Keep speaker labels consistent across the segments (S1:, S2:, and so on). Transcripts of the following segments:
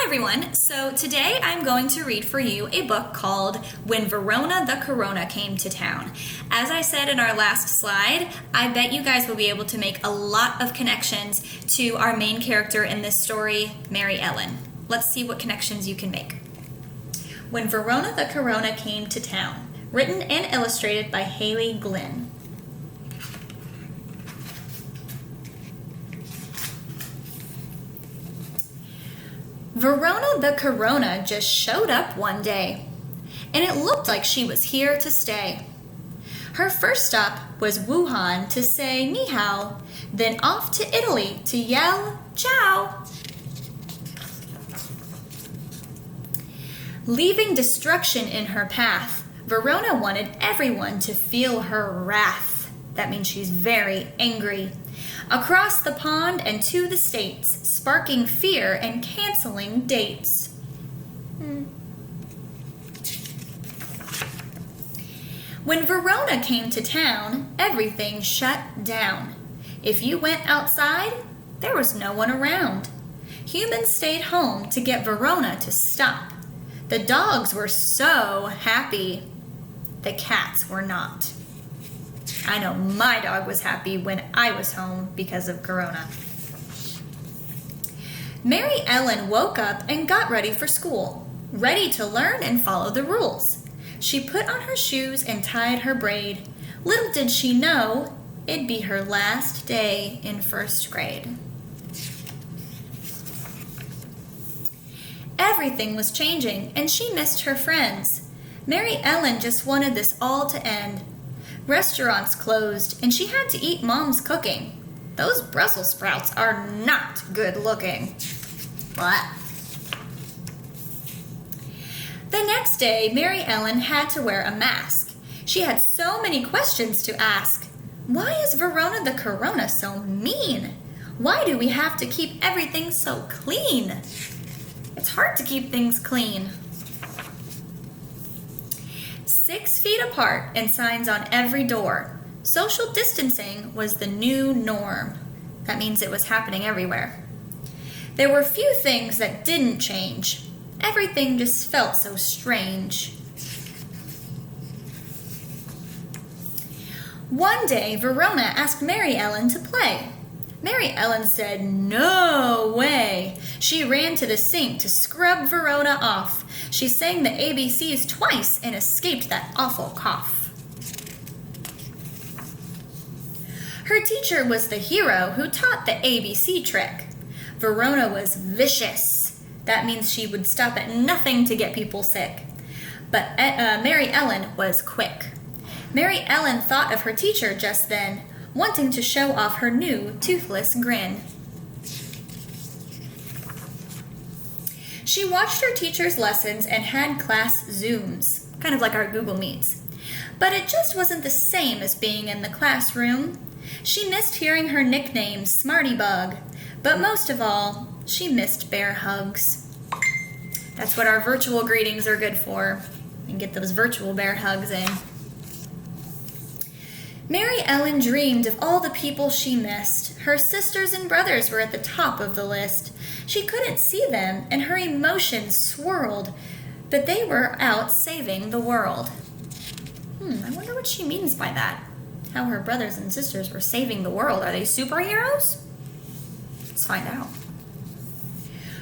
S1: Hi everyone, so today I'm going to read for you a book called When Virona the Corona Came to Town. As I said in our last slide, I bet you guys will be able to make a lot of connections to our main character in this story, Mary Ellen. Let's see what connections you can make. When Virona the Corona Came to Town, written and illustrated by Haley Glynn. Virona the Corona just showed up one day, and it looked like she was here to stay. Her first stop was Wuhan to say ni hao, then off to Italy to yell ciao. Leaving destruction in her path, Virona wanted everyone to feel her wrath. That means she's very angry. Across the pond and to the States, sparking fear and canceling dates. When Virona came to town, everything shut down. If you went outside, there was no one around. Humans stayed home to get Virona to stop. The dogs were so happy. The cats were not. I know my dog was happy when I was home because of Corona. Mary Ellen woke up and got ready for school, ready to learn and follow the rules. She put on her shoes and tied her braid. Little did she know, it'd be her last day in first grade. Everything was changing, and she missed her friends. Mary Ellen just wanted this all to end. Restaurants closed, and she had to eat Mom's cooking. Those Brussels sprouts are not good looking. What? The next day, Mary Ellen had to wear a mask. She had so many questions to ask. Why is Virona the Corona so mean? Why do we have to keep everything so clean? It's hard to keep things clean. 6 feet apart and signs on every door. Social distancing was the new norm. That means it was happening everywhere. There were few things that didn't change. Everything just felt so strange. One day, Virona asked Mary Ellen to play. Mary Ellen said, "No way." She ran to the sink to scrub Virona off. She sang the ABCs twice and escaped that awful cough. Her teacher was the hero who taught the ABC trick. Virona was vicious. That means she would stop at nothing to get people sick. But Mary Ellen was quick. Mary Ellen thought of her teacher just then, wanting to show off her new toothless grin. She watched her teacher's lessons and had class Zooms, kind of like our Google Meets. But it just wasn't the same as being in the classroom. She missed hearing her nickname, Smarty Bug, but most of all, she missed bear hugs. That's what our virtual greetings are good for, and get those virtual bear hugs in. Mary Ellen dreamed of all the people she missed. Her sisters and brothers were at the top of the list. She couldn't see them, and her emotions swirled, but they were out saving the world. I wonder what she means by that. How her brothers and sisters were saving the world. Are they superheroes? Let's find out.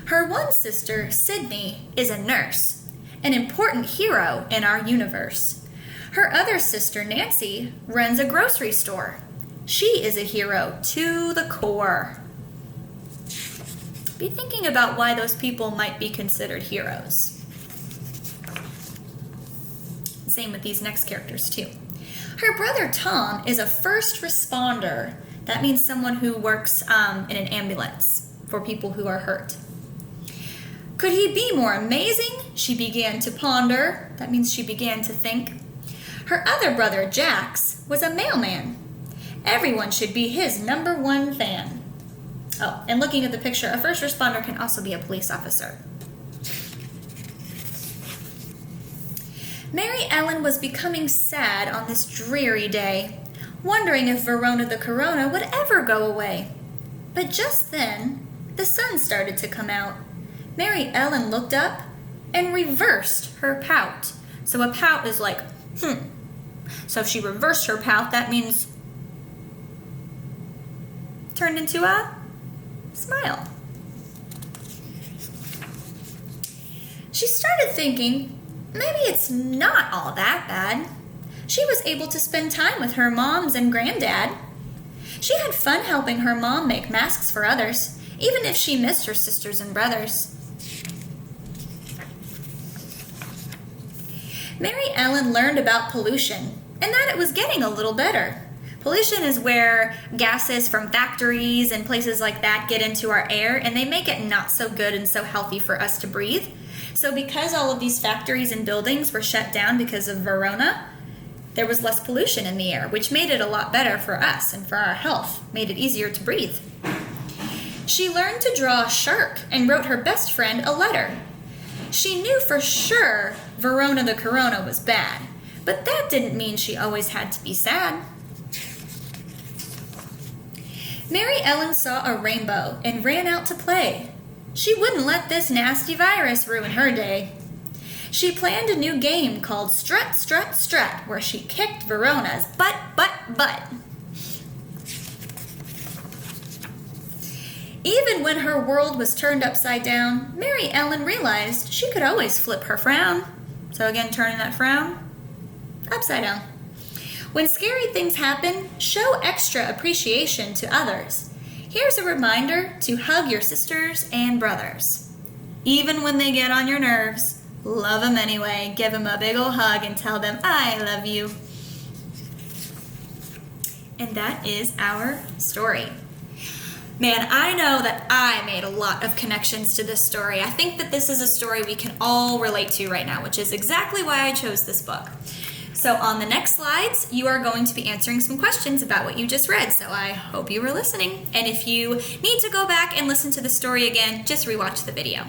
S1: Her one sister, Sydney, is a nurse, an important hero in our universe. Her other sister, Nancy, runs a grocery store. She is a hero to the core. Be thinking about why those people might be considered heroes. Same with these next characters too. Her brother Tom is a first responder. That means someone who works in an ambulance for people who are hurt. Could he be more amazing? She began to ponder. That means she began to think. Her other brother, Jax, was a mailman. Everyone should be his #1 fan. Oh, and looking at the picture, a first responder can also be a police officer. Mary Ellen was becoming sad on this dreary day, wondering if Virona the Corona would ever go away. But just then, the sun started to come out. Mary Ellen looked up and reversed her pout. So a pout is like, So if she reversed her pout, that means turned into a smile. She started thinking, maybe it's not all that bad. She was able to spend time with her moms and granddad. She had fun helping her mom make masks for others, even if she missed her sisters and brothers. Mary Ellen learned about pollution and that it was getting a little better. Pollution is where gases from factories and places like that get into our air, and they make it not so good and so healthy for us to breathe. So because all of these factories and buildings were shut down because of Virona, there was less pollution in the air, which made it a lot better for us and for our health, made it easier to breathe. She learned to draw a shark and wrote her best friend a letter. She knew for sure Virona the Corona was bad, but that didn't mean she always had to be sad. Mary Ellen saw a rainbow and ran out to play. She wouldn't let this nasty virus ruin her day. She planned a new game called Strut, Strut, Strut, where she kicked Virona's butt. Even when her world was turned upside down, Mary Ellen realized she could always flip her frown. So again, turning that frown upside down. When scary things happen, show extra appreciation to others. Here's a reminder to hug your sisters and brothers. Even when they get on your nerves, love them anyway. Give them a big ol' hug and tell them, I love you. And that is our story. Man, I know that I made a lot of connections to this story. I think that this is a story we can all relate to right now, which is exactly why I chose this book. So on the next slides, you are going to be answering some questions about what you just read. So I hope you were listening. And if you need to go back and listen to the story again, just rewatch the video.